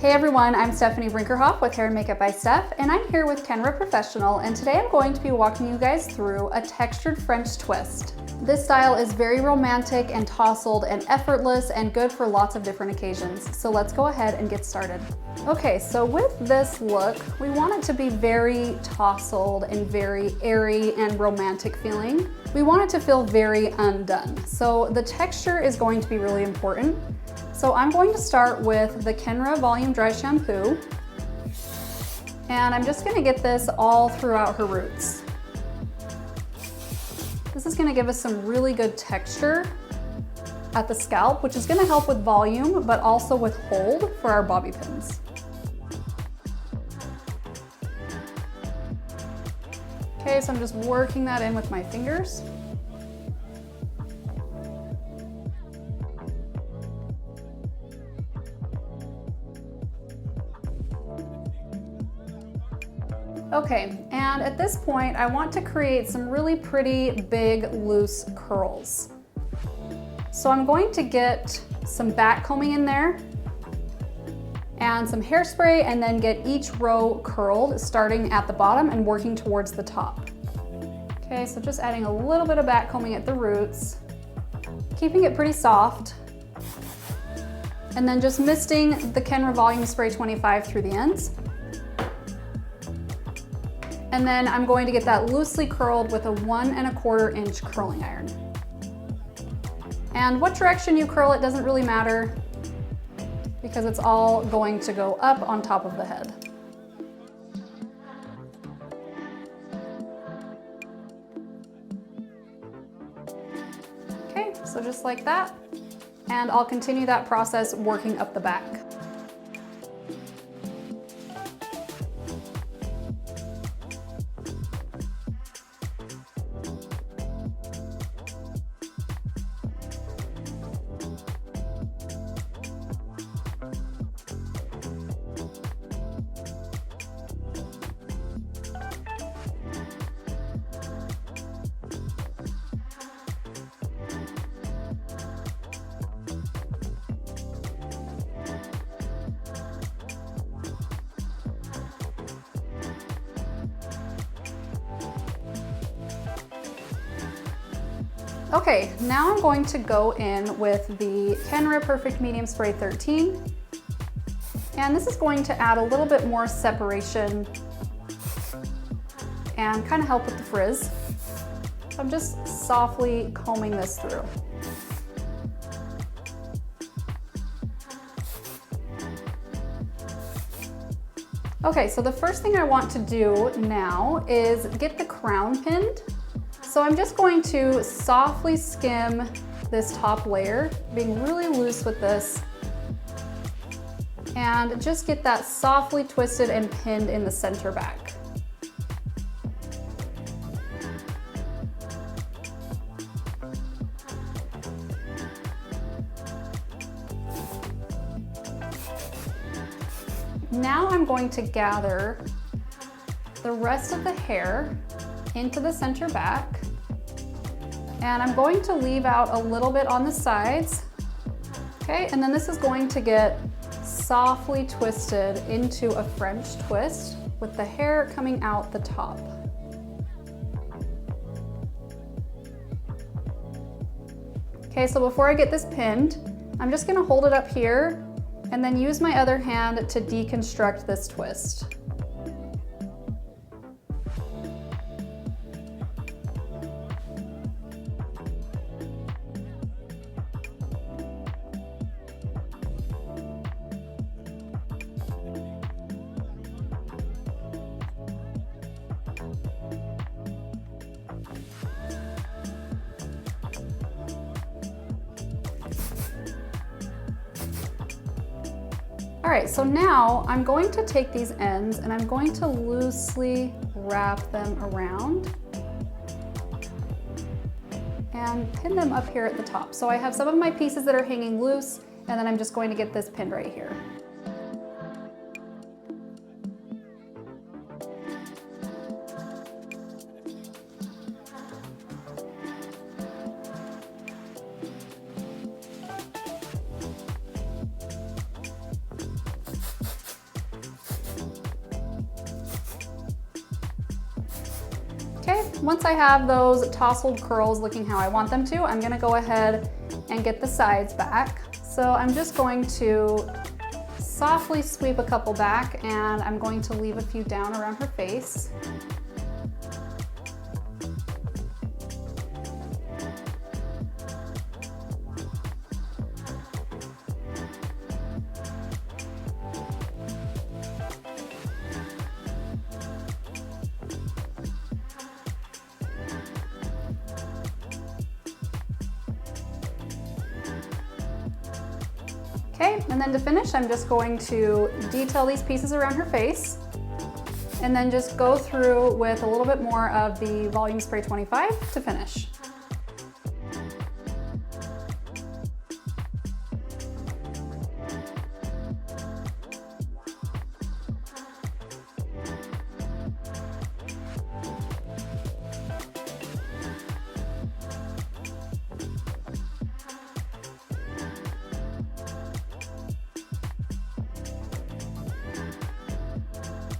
Hey everyone, I'm Stephanie Brinkerhoff with Hair and Makeup by Steph, and I'm here with Kenra Professional, and today I'm going to be walking you guys through a textured French twist. This style is very romantic and tousled and effortless and good for lots of different occasions. So let's go ahead and get started. Okay, so with this look, we want it to be very tousled and very airy and romantic feeling. We want it to feel very undone. So the texture is going to be really important. So I'm going to start with the Kenra Volume Dry Shampoo, and I'm just gonna get this all throughout her roots. This is gonna give us some really good texture at the scalp, which is gonna help with volume, but also with hold for our bobby pins. Okay, so I'm just working that in with my fingers. Okay, and at this point, I want to create some really pretty big, loose curls. So I'm going to get some back combing in there and some hairspray, and then get each row curled, starting at the bottom and working towards the top. Okay, so just adding a little bit of back combing at the roots, keeping it pretty soft, and then just misting the Kenra Volume Spray 25 through the ends. And then I'm going to get that loosely curled with a 1 1/4 inch curling iron. And what direction you curl it doesn't really matter, because it's all going to go up on top of the head. Okay, so just like that. And I'll continue that process working up the back. Okay, now I'm going to go in with the Kenra Perfect Medium Spray 13. And this is going to add a little bit more separation and kind of help with the frizz. So I'm just softly combing this through. Okay, so the first thing I want to do now is get the crown pinned. So I'm just going to softly skim this top layer, being really loose with this, and just get that softly twisted and pinned in the center back. Now I'm going to gather the rest of the hair into the center back. And I'm going to leave out a little bit on the sides. Okay, and then this is going to get softly twisted into a French twist with the hair coming out the top. Okay, so before I get this pinned, I'm just gonna hold it up here and then use my other hand to deconstruct this twist. All right, so now I'm going to take these ends and I'm going to loosely wrap them around and pin them up here at the top. So I have some of my pieces that are hanging loose, and then I'm just going to get this pinned right here. Once I have those tousled curls looking how I want them to, I'm gonna go ahead and get the sides back. So I'm just going to softly sweep a couple back, and I'm going to leave a few down around her face. Okay, and then to finish, I'm just going to detail these pieces around her face, and then just go through with a little bit more of the Volume Spray 25 to finish.